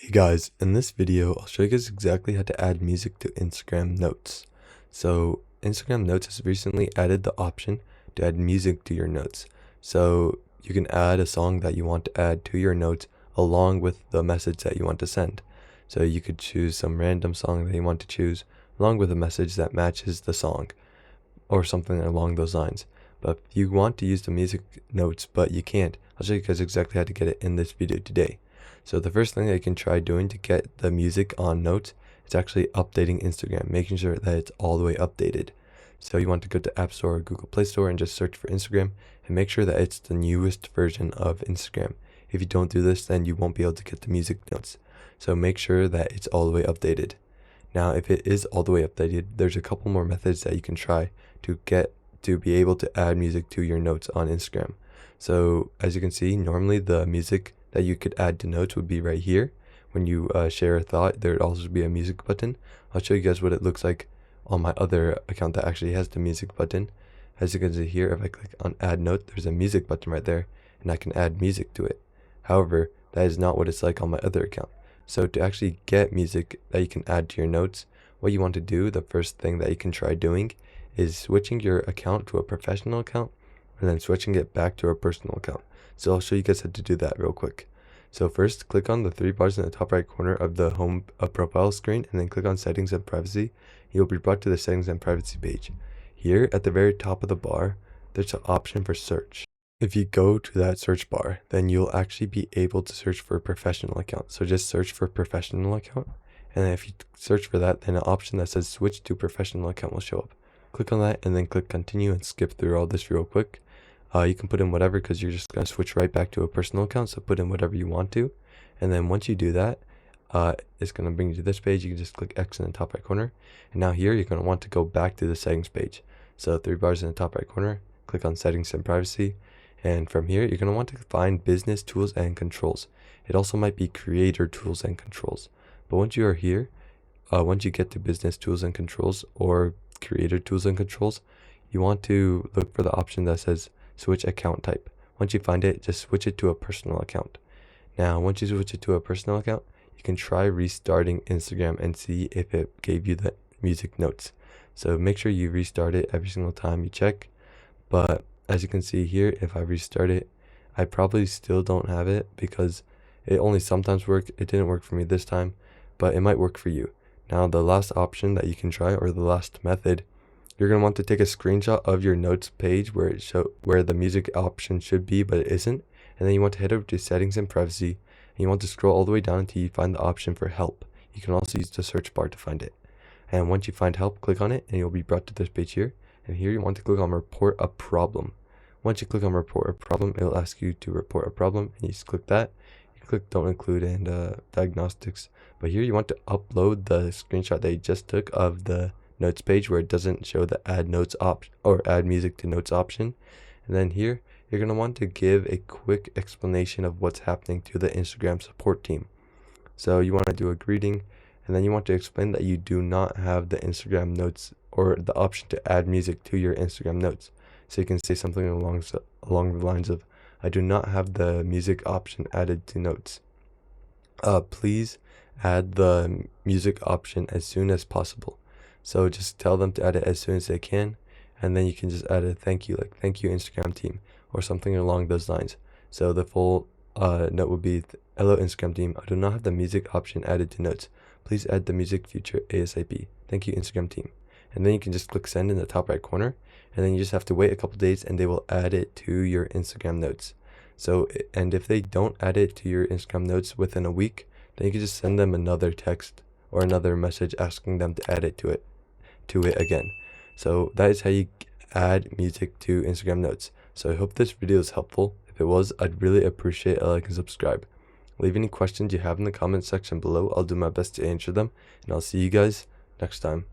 Hey guys, in this video, I'll show you guys exactly how to add music to Instagram Notes. So Instagram Notes has recently added the option to add music to your notes. So you can add a song that you want to add to your notes along with the message that you want to send. So you could choose some random song that you want to choose along with a message that matches the song or something along those lines. But if you want to use the music notes but you can't, I'll show you guys exactly how to get it in this video today. So the first thing that you can try doing to get the music on notes is actually updating Instagram, making sure that it's all the way updated. So you want to go to App Store or Google Play Store and just search for Instagram and make sure that it's the newest version of Instagram. If you don't do this, then you won't be able to get the music notes. So make sure that it's all the way updated. Now, if it is all the way updated, there's a couple more methods that you can try to be able to add music to your notes on Instagram. So as you can see, normally the music that you could add to notes would be right here. When you share a thought, there would also be a music button. I'll show you guys what it looks like on my other account that actually has the music button. As you can see here, if I click on add note, there's a music button right there and I can add music to it. However, that is not what it's like on my other account. So to actually get music that you can add to your notes, what you want to do, the first thing that you can try doing is switching your account to a professional account and then switching it back to a personal account. So I'll show you guys how to do that real quick. So first, click on the three bars in the top right corner of the home profile screen and then click on settings and privacy. You'll be brought to the settings and privacy page. Here at the very top of the bar, there's an option for search. If you go to that search bar, then you'll actually be able to search for a professional account. So just search for professional account. And then if you search for that, then an option that says switch to professional account will show up. Click on that and then click continue and skip through all this real quick. You can put in whatever because you're just going to switch right back to a personal account. So put in whatever you want to. And then once you do that, it's going to bring you to this page. You can just click X in the top right corner. And now here, you're going to want to go back to the settings page. So three bars in the top right corner, click on settings and privacy. And from here, you're going to want to find business tools and controls. It also might be creator tools and controls. But once you are here, once you get to business tools and controls or creator tools and controls, you want to look for the option that says switch account type. Once you find it, just switch it to a personal account. Now, once you switch it to a personal account, you can try restarting Instagram and see if it gave you the music notes. So make sure you restart it every single time you check. But as you can see here, if I restart it, I probably still don't have it because it only sometimes works. It didn't work for me this time, but it might work for you. Now, the last option that you can try, or the last method, you're going to want to take a screenshot of your notes page where the music option should be, but it isn't. And then you want to head over to settings and privacy, and you want to scroll all the way down until you find the option for help. You can also use the search bar to find it. And once you find help, click on it, and you'll be brought to this page here. And here you want to click on report a problem. Once you click on report a problem, it'll ask you to report a problem, and you just click that. You click don't include and diagnostics. But here you want to upload the screenshot that you just took of the notes page where it doesn't show the add notes option or add music to notes option. And then here you're going to want to give a quick explanation of what's happening to the Instagram support team. So you want to do a greeting, and then you want to explain that you do not have the Instagram notes or the option to add music to your Instagram notes. So you can say something along the lines of, I do not have the music option added to notes. Please add the music option as soon as possible. So just tell them to add it as soon as they can, and then you can just add a thank you, like thank you Instagram team, or something along those lines. So the full note would be, hello Instagram team, I do not have the music option added to notes. Please add the music feature ASAP. Thank you Instagram team. And then you can just click send in the top right corner, and then you just have to wait a couple days and they will add it to your Instagram notes. So, and if they don't add it to your Instagram notes within a week, then you can just send them another text or another message asking them to add it to it again. So that is how you add music to Instagram notes. So I hope this video is helpful. If it was, I'd really appreciate a like and subscribe. Leave any questions you have in the comment section below. I'll do my best to answer them, and I'll see you guys next time.